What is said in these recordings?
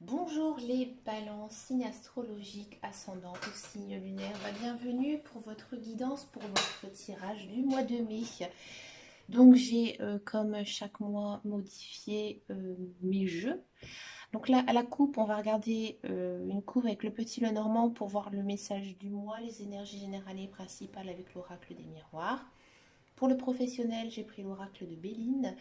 Bonjour les balances, signe astrologique, ascendant au signe lunaire. Bienvenue pour votre guidance, pour votre tirage du mois de mai. Donc j'ai comme chaque mois modifié mes jeux. Donc là à la coupe on va regarder une coupe avec le petit Lenormand pour voir le message du mois, les énergies générales et principales avec l'oracle des miroirs. Pour le professionnel j'ai pris l'oracle de Béline.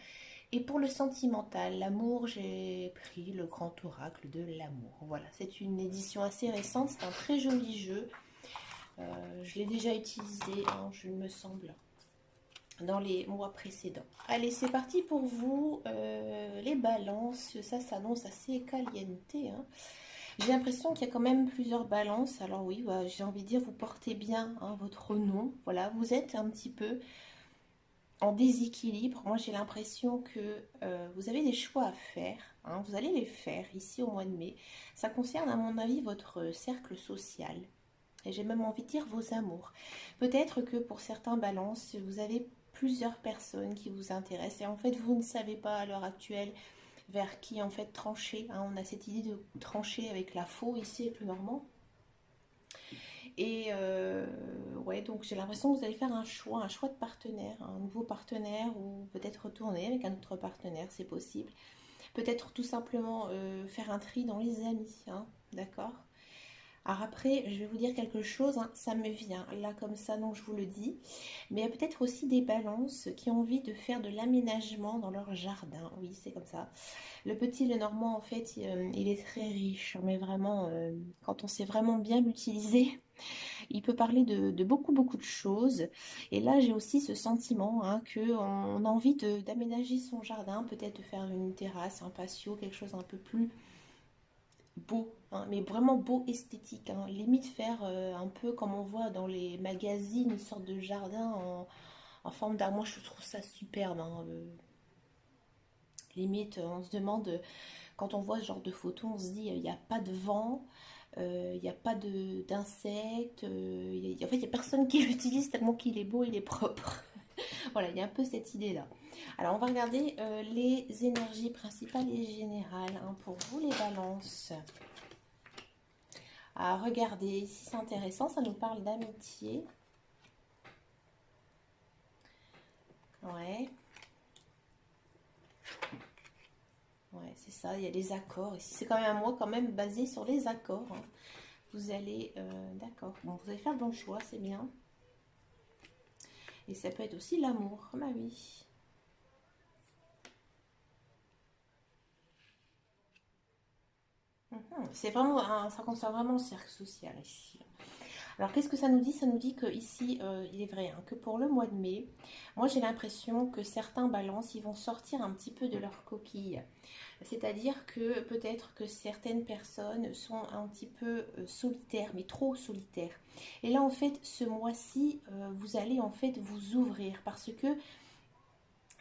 Et pour le sentimental, l'amour, j'ai pris le grand oracle de l'amour. Voilà, c'est une édition assez récente, c'est un très joli jeu. Je l'ai déjà utilisé, hein, je me semble, dans les mois précédents. Allez, c'est parti pour vous. Les balances, ça s'annonce assez caliente, hein. J'ai l'impression qu'il y a quand même plusieurs balances. Alors oui, bah, j'ai envie de dire, vous portez bien hein, votre nom. Voilà, vous êtes un petit peu en déséquilibre. Moi, j'ai l'impression que vous avez des choix à faire, hein. Vous allez les faire ici au mois de mai. Ça concerne, à mon avis, votre cercle social. Et j'ai même envie de dire vos amours. Peut-être que pour certains balances, vous avez plusieurs personnes qui vous intéressent. Et en fait, vous ne savez pas à l'heure actuelle vers qui en fait trancher, hein. On a cette idée de trancher avec la faux ici avec le normand. Et ouais, donc j'ai l'impression que vous allez faire un choix de partenaire, un nouveau partenaire ou peut-être retourner avec un autre partenaire, c'est possible. Peut-être tout simplement faire un tri dans les amis, hein, d'accord. Alors après, je vais vous dire quelque chose, hein, ça me vient là comme ça, donc je vous le dis. Mais il y a peut-être aussi des balances qui ont envie de faire de l'aménagement dans leur jardin. Oui, c'est comme ça. Le petit Lenormand, en fait, il est très riche, mais vraiment, quand on sait vraiment bien l'utiliser, il peut parler de beaucoup, beaucoup de choses. Et là, j'ai aussi ce sentiment hein, qu'on a envie d'aménager son jardin, peut-être de faire une terrasse, un patio, quelque chose un peu plus beau, hein, mais vraiment beau esthétique, hein. Limite faire un peu comme on voit dans les magazines, une sorte de jardin en forme d'arbre. Moi, je trouve ça superbe, hein. Limite, on se demande, quand on voit ce genre de photos, on se dit, il n'y a pas de vent, il n'y a pas d'insectes, en fait, il n'y a personne qui l'utilise tellement qu'il est beau, il est propre. Voilà, il y a un peu cette idée-là. Alors, on va regarder les énergies principales et générales hein, pour vous, les balances. À regarder, ici c'est intéressant, ça nous parle d'amitié. Ouais, ouais, c'est ça, il y a les accords. Ici, c'est quand même un mois quand même basé sur les accords, hein. Vous allez, d'accord, bon, vous allez faire le bon choix, c'est bien. Et ça peut être aussi l'amour, bah oui. C'est vraiment, ça concerne vraiment le cercle social ici. Alors qu'est-ce que ça nous dit? Ça nous dit que ici, il est vrai hein, que pour le mois de mai, moi j'ai l'impression que certains balances, ils vont sortir un petit peu de leur coquille. C'est-à-dire que peut-être que certaines personnes sont un petit peu solitaires, mais trop solitaires. Et là en fait, ce mois-ci, vous allez en fait vous ouvrir parce que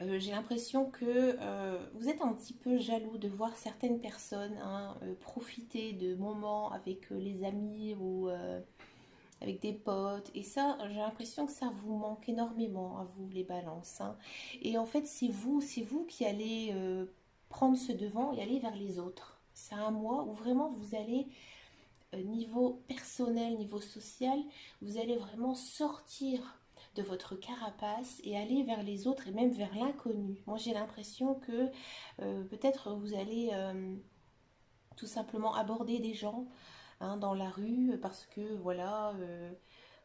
j'ai l'impression que vous êtes un petit peu jaloux de voir certaines personnes hein, profiter de moments avec les amis ou avec des potes. Et ça, j'ai l'impression que ça vous manque énormément à vous, les balances, hein. Et en fait, c'est vous qui allez prendre ce devant et aller vers les autres. C'est un mois où vraiment vous allez, niveau personnel, niveau social, vous allez vraiment sortir de votre carapace et aller vers les autres et même vers l'inconnu. Moi, j'ai l'impression que peut-être vous allez tout simplement aborder des gens hein, dans la rue parce que voilà,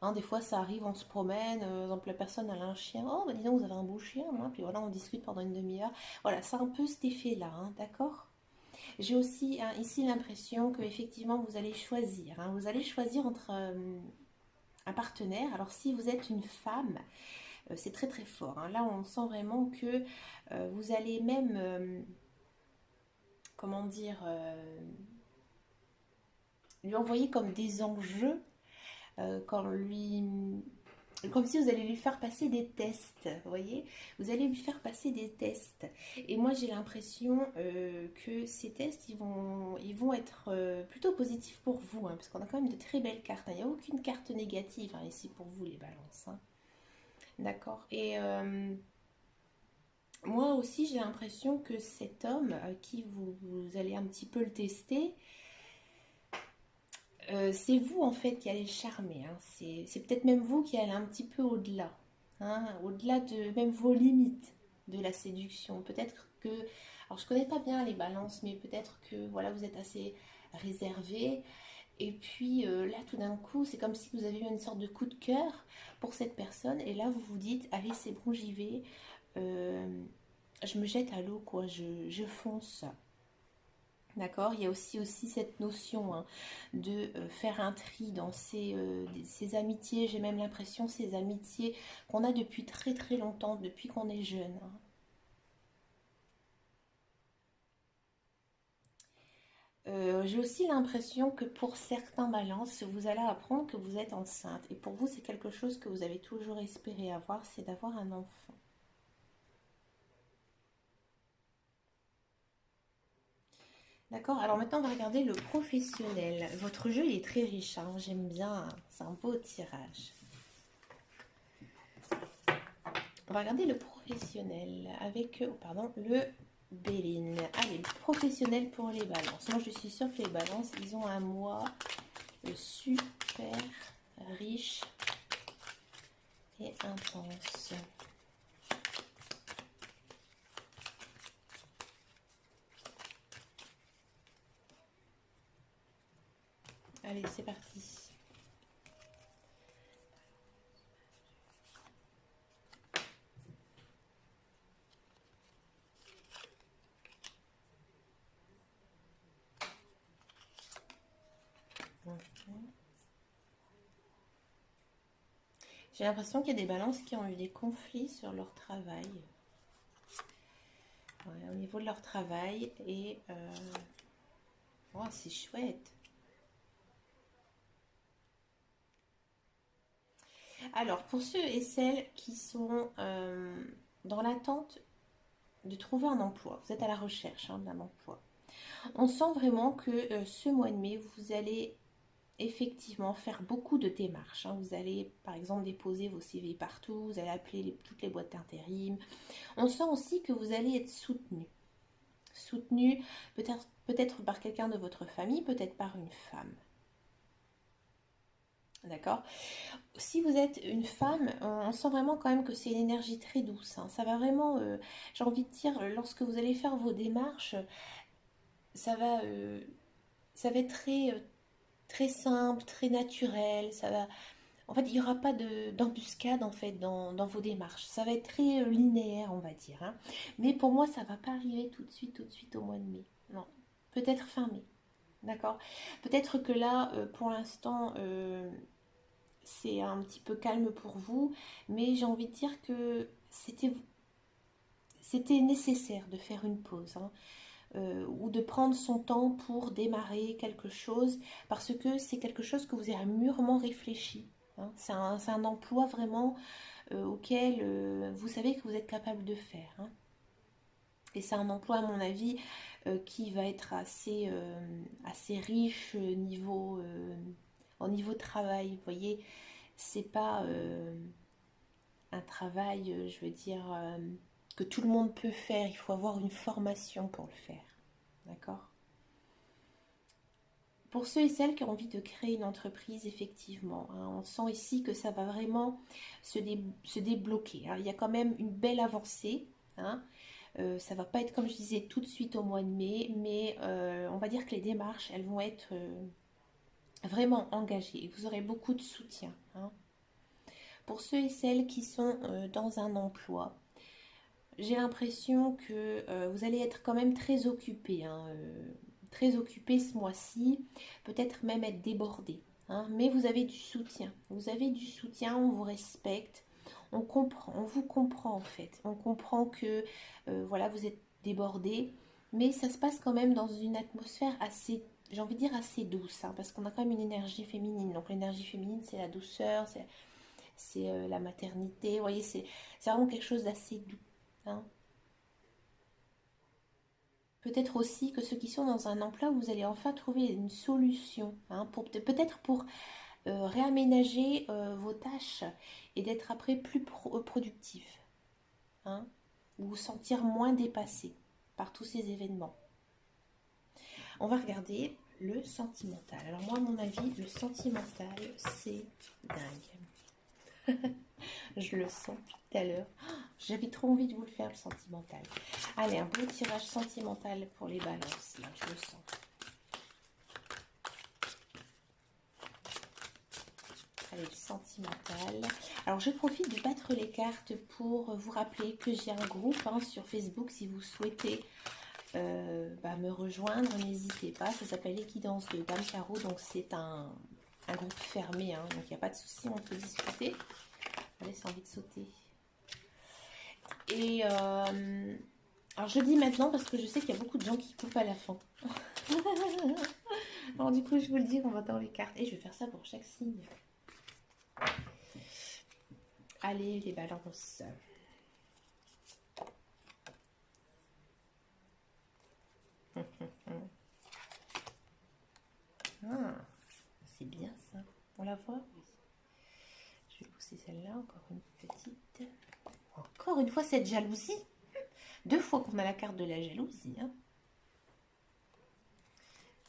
hein, des fois ça arrive, on se promène, par exemple la personne elle a un chien, oh bah dis donc vous avez un beau chien, hein, puis voilà on discute pendant une demi-heure, voilà c'est un peu cet effet là, hein, d'accord. J'ai aussi hein, ici l'impression que effectivement vous allez choisir, hein, vous allez choisir entre un partenaire. Alors si vous êtes une femme, c'est très très fort, hein. Là on sent vraiment que vous allez même, comment dire, lui envoyer comme des enjeux quand lui comme si vous allez lui faire passer des tests, vous voyez, vous allez lui faire passer des tests. Et moi j'ai l'impression que ces tests ils vont être plutôt positifs pour vous, hein, parce qu'on a quand même de très belles cartes, hein. Il n'y a aucune carte négative hein, ici pour vous les balances, hein. D'accord. Et Moi aussi, j'ai l'impression que cet homme, qui vous allez un petit peu le tester, c'est vous en fait qui allez le charmer, hein. C'est peut-être même vous qui allez un petit peu au-delà, hein, au-delà de même vos limites de la séduction. Peut-être que, alors je connais pas bien les balances, mais peut-être que voilà, vous êtes assez réservé. Et puis là, tout d'un coup, c'est comme si vous avez eu une sorte de coup de cœur pour cette personne. Et là, vous vous dites, allez, c'est bon, j'y vais. Euh, je me jette à l'eau, quoi. Je fonce. D'accord? Il y a aussi cette notion, hein, de faire un tri dans ces amitiés. J'ai même l'impression, ces amitiés qu'on a depuis très très longtemps, depuis qu'on est jeune, hein. J'ai aussi l'impression que pour certains balances, vous allez apprendre que vous êtes enceinte. Et pour vous, c'est quelque chose que vous avez toujours espéré avoir, c'est d'avoir un enfant. D'accord? Alors maintenant, on va regarder le professionnel. Votre jeu, il est très riche, hein. J'aime bien, hein. C'est un beau tirage. On va regarder le professionnel avec, pardon, le Béline. Allez, le professionnel pour les balances. Moi, je suis sûre que les balances, ils ont un mois super riche et intense. Allez, c'est parti. J'ai l'impression qu'il y a des balances qui ont eu des conflits sur leur travail. Ouais, au niveau de leur travail. Et oh, c'est chouette. Alors, pour ceux et celles qui sont dans l'attente de trouver un emploi, vous êtes à la recherche, hein, d'un emploi. On sent vraiment que ce mois de mai, vous allez effectivement faire beaucoup de démarches, hein. Vous allez par exemple déposer vos CV partout, vous allez appeler toutes les boîtes d'intérim. On sent aussi que vous allez être soutenu. Soutenu peut-être par quelqu'un de votre famille, peut-être par une femme. D'accord? Si vous êtes une femme, on sent vraiment quand même que c'est une énergie très douce, hein. Ça va vraiment, j'ai envie de dire, lorsque vous allez faire vos démarches, ça va, euh, ça va être très simple, très naturel. Ça va, en fait, il n'y aura pas d'embuscade en fait dans vos démarches. Ça va être très linéaire, on va dire, hein. Mais pour moi, ça ne va pas arriver tout de suite au mois de mai. Non, peut-être fin mai. D'accord? Peut-être que là, pour l'instant, c'est un petit peu calme pour vous, mais j'ai envie de dire que c'était nécessaire de faire une pause, hein, ou de prendre son temps pour démarrer quelque chose, parce que c'est quelque chose que vous avez mûrement réfléchi, hein. C'est un emploi vraiment auquel vous savez que vous êtes capable de faire, hein. Et c'est un emploi, à mon avis, qui va être assez riche au niveau travail. Vous voyez, c'est pas un travail, je veux dire, que tout le monde peut faire. Il faut avoir une formation pour le faire. D'accord? Pour ceux et celles qui ont envie de créer une entreprise, effectivement, hein, on sent ici que ça va vraiment se débloquer, hein. Il y a quand même une belle avancée, hein. Ça va pas être, comme je disais, tout de suite au mois de mai, mais on va dire que les démarches, elles vont être vraiment engagées. Et vous aurez beaucoup de soutien, hein. Pour ceux et celles qui sont dans un emploi, j'ai l'impression que vous allez être quand même très occupé, hein, très occupé ce mois-ci, peut-être même être débordé, hein, mais vous avez du soutien. Vous avez du soutien, on vous respecte, on comprend, on vous comprend en fait. On comprend que voilà, vous êtes débordé, mais ça se passe quand même dans une atmosphère assez, j'ai envie de dire assez douce, hein, parce qu'on a quand même une énergie féminine. Donc l'énergie féminine, c'est la douceur, c'est la maternité. Vous voyez, c'est vraiment quelque chose d'assez doux, hein. Peut-être aussi que ceux qui sont dans un emploi, vous allez enfin trouver une solution, hein, peut-être pour réaménager vos tâches et d'être après plus productif, hein. ou vous sentir moins dépassé par tous ces événements. On va regarder le sentimental. Alors moi, à mon avis, le sentimental, c'est dingue. Je le sens tout à l'heure. J'avais trop envie de vous le faire, le sentimental. Allez, un beau tirage sentimental pour les balances. Là, je le sens. Allez, le sentimental. Alors, je profite de battre les cartes pour vous rappeler que j'ai un groupe sur Facebook. Si vous souhaitez me rejoindre, n'hésitez pas. Ça s'appelle les guidances de Dame Caro. Donc, c'est un groupe fermé. Donc, il n'y a pas de souci, on peut discuter. Allez, c'est envie de sauter. Et alors, je dis maintenant parce que je sais qu'il y a beaucoup de gens qui coupent à la fin. Alors, du coup, je vous le dis, on va dans les cartes. Et je vais faire ça pour chaque signe. Allez, les balances. Ah, c'est bien ça. On la voit? Oui. Je vais pousser celle-là, encore une petite. Encore une fois, cette jalousie. 2 fois qu'on a la carte de la jalousie.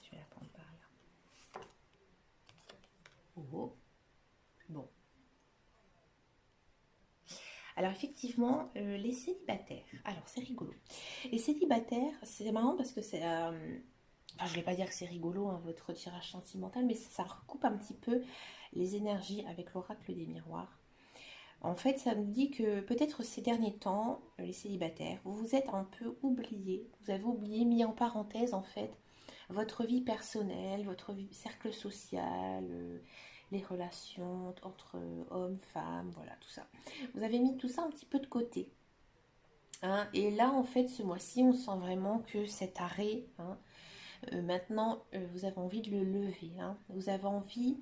Je vais la prendre par là. Oh. Bon. Alors effectivement, les célibataires. Alors c'est rigolo. Les célibataires, c'est marrant parce que c'est... je ne vais pas dire que c'est rigolo, votre tirage sentimental, mais ça recoupe un petit peu les énergies avec l'oracle des miroirs. En fait, ça nous dit que peut-être ces derniers temps, les célibataires, vous vous êtes un peu oubliés. Vous avez oublié, mis en parenthèse en fait, votre vie personnelle, votre cercle social, les relations entre hommes, femmes, voilà, tout ça. Vous avez mis tout ça un petit peu de côté. Et là, en fait, ce mois-ci, on sent vraiment que cet arrêt, maintenant, vous avez envie de le lever. Vous avez envie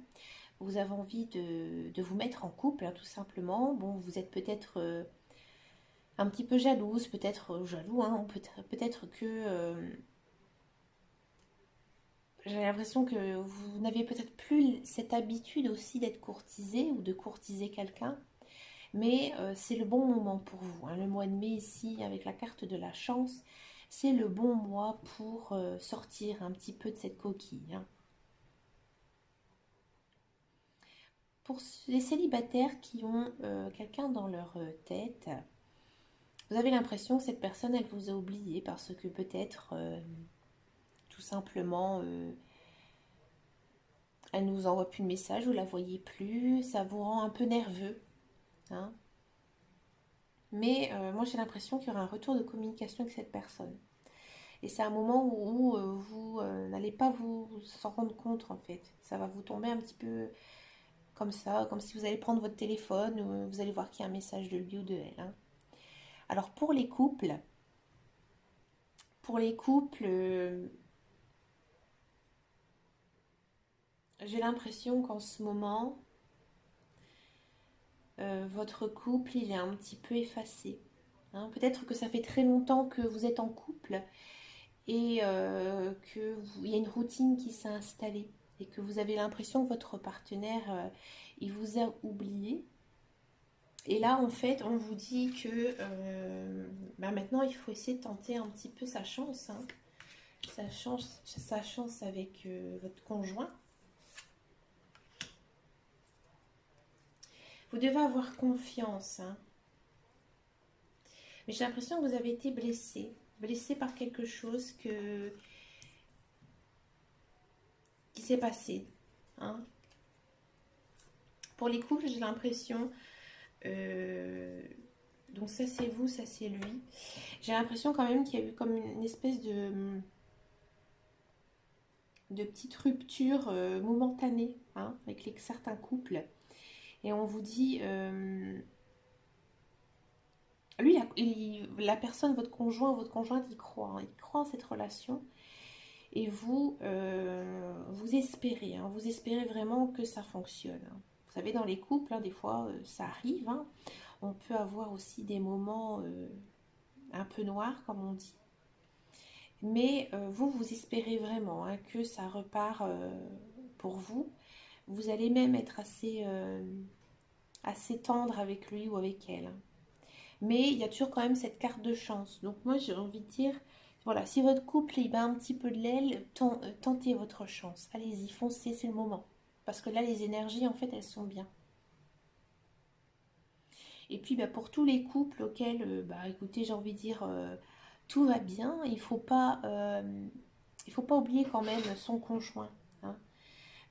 de vous mettre en couple, tout simplement. Bon, vous êtes peut-être un petit peu jalouse, peut-être jaloux, peut-être que j'ai l'impression que vous n'avez peut-être plus cette habitude aussi d'être courtisé ou de courtiser quelqu'un. Mais c'est le bon moment pour vous. Le mois de mai ici, avec la carte de la chance, c'est le bon mois pour sortir un petit peu de cette coquille. Pour les célibataires qui ont quelqu'un dans leur tête, vous avez l'impression que cette personne, elle vous a oublié parce que peut-être, tout simplement, elle ne vous envoie plus de message, vous ne la voyez plus, ça vous rend un peu nerveux. Mais moi, j'ai l'impression qu'il y aura un retour de communication avec cette personne. Et c'est un moment où vous n'allez pas vous en rendre compte, en fait. Ça va vous tomber un petit peu comme ça, comme si vous allez prendre votre téléphone, vous allez voir qu'il y a un message de lui ou de elle. Alors, pour les couples, j'ai l'impression qu'en ce moment, votre couple, il est un petit peu effacé. Peut-être que ça fait très longtemps que vous êtes en couple et qu'il y a une routine qui s'est installée et que vous avez l'impression que votre partenaire, il vous a oublié. Et là, en fait, on vous dit que maintenant, il faut essayer de tenter un petit peu sa chance. Sa chance avec votre conjoint. Vous devez avoir confiance. Mais j'ai l'impression que vous avez été blessé. Blessé par quelque chose qui s'est passé. Pour les couples, j'ai l'impression... donc ça c'est vous, ça c'est lui. J'ai l'impression quand même qu'il y a eu comme une espèce de petite rupture momentanée avec certains couples. Et on vous dit... lui, la personne, votre conjoint ou votre conjointe, il croit en cette relation. Et vous, vous espérez vraiment que ça fonctionne. Vous savez, dans les couples, des fois, ça arrive. On peut avoir aussi des moments un peu noirs, comme on dit. Mais vous espérez vraiment que ça repart pour vous. Vous allez même être assez tendre avec lui ou avec elle. mais il y a toujours quand même cette carte de chance. Donc moi j'ai envie de dire, voilà, si votre couple il bat un petit peu de l'aile, tentez votre chance. Allez-y, foncez, c'est le moment. Parce que là, les énergies, en fait, elles sont bien. Et puis, bah, pour tous les couples auxquels, bah, écoutez, j'ai envie de dire, tout va bien, il faut pas oublier quand même son conjoint. Hein.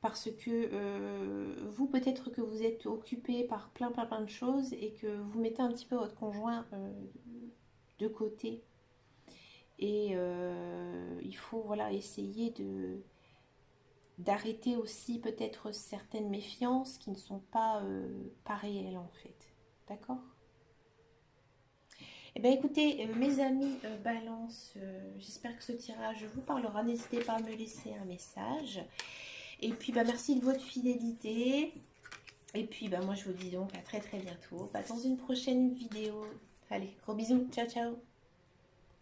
Parce que vous, peut-être que vous êtes occupé par plein de choses et que vous mettez un petit peu votre conjoint de côté. Et il faut voilà, essayer d'arrêter aussi peut-être certaines méfiances qui ne sont pas réelles en fait. D'accord? Eh bien écoutez, mes amis Balance, j'espère que ce tirage vous parlera. N'hésitez pas à me laisser un message. Et puis bah, merci de votre fidélité. Et puis bah, moi je vous dis donc à très bientôt. Bah, dans une prochaine vidéo. Allez, gros bisous. Ciao ciao.